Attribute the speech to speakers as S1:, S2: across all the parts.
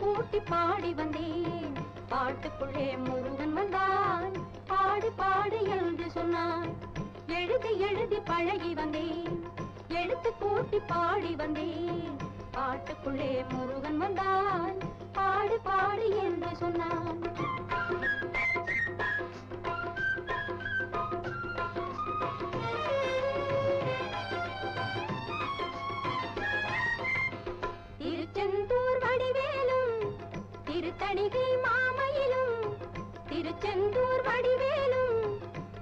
S1: கூட்டி பாடி வந்தேன். பாட்டுக்குள்ளே முருகன் வந்தான். பாடு பாடு என்று சொன்னான். எழுதி எழுதி பழகி வந்தேன். எழுத்து கூட்டி பாடி வந்தேன். பாட்டுக்குள்ளே முருகன் வந்தான். பாடு பாடு என்று சொன்னான். திருச்செந்தூர் வடிவேலும் திருத்தணிகை மாமயிலும், திருச்செந்தூர் வடிவேலும்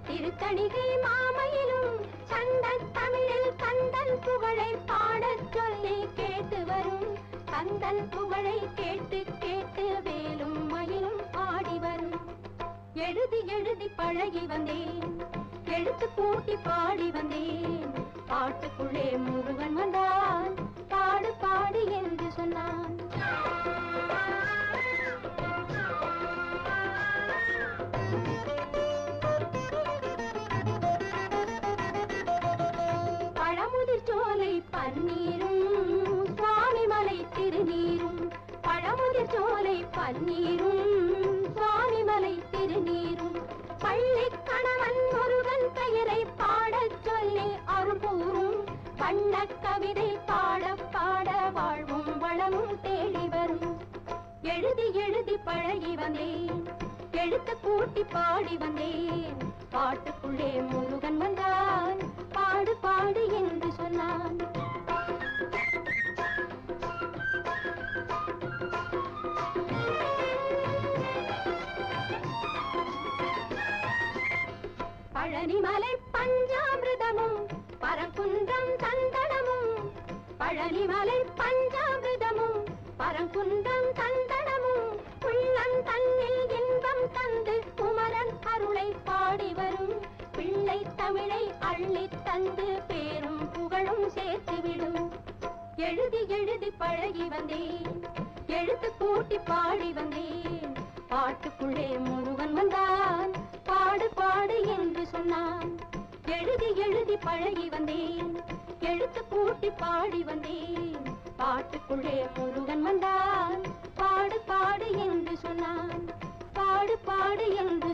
S1: திருத்தணிகை மாமயிலும் சந்தத் தமிழில் கந்தன் புகழை பாடச் சொல்லி கேட்டு வரும். கந்தன் புகழை கேட்டு கேட்டு வேலும் மயிலும் ஆடி வரும். எழுதி எழுதி பழகி வந்தேன். எழுத்து கூட்டி பாடி வந்தேன். பாட்டுக்குள்ளே முருகன் வந்தான். பாடு பாடு என்று சொன்னான். பழமுதிர் சோலை பன்னீரும் சுவாமிமலை திருநீரும், பழமுதிர் சோலை பன்னீரும் சுவாமிமலை திருநீரும், பள்ளி கணவன் முருகன் பெயரை பாடச் சொல்லி அருள் கூறும். வண்ண கவிதை பாட பாட வாழ்வும் வளமும் தேடி வரும். எழுதி எழுதி பழகி வந்தேன். எழுத்து கூட்டி பாடி வந்தேன். பாட்டுக்குள்ளே முருகன் வந்தான். பாடு பாடு என்று சொன்னான். பழனிமலை பஞ்சாமிர்தமும் பரங்குன்றம் தந்தனமும், பழனிமலை பஞ்சாமிர்தமும் பரங்குன்றம் தந்தனமும், உள்ளம் தன்னில் இன்பம் தந்து குமரன் அருளை பாடி வரும். பிள்ளை தமிழை அள்ளி தந்து பேரும் புகழும் சேர்த்துவிடும். எழுதி எழுதி பழகி வந்தேன். எழுத்து கூட்டி பாடி வந்தேன். பாட்டுக்குள்ளே முருகன் வந்தான். பாடு பாடு என்று சொன்னான். எழுதி எழுதி பழகி வந்தேன். எழுத்து கூட்டி பாடி வந்தேன். பாட்டுக்குள்ளே முருகன் வந்தான். பாடு பாடு என்று சொன்னான். பாடு பாடு என்று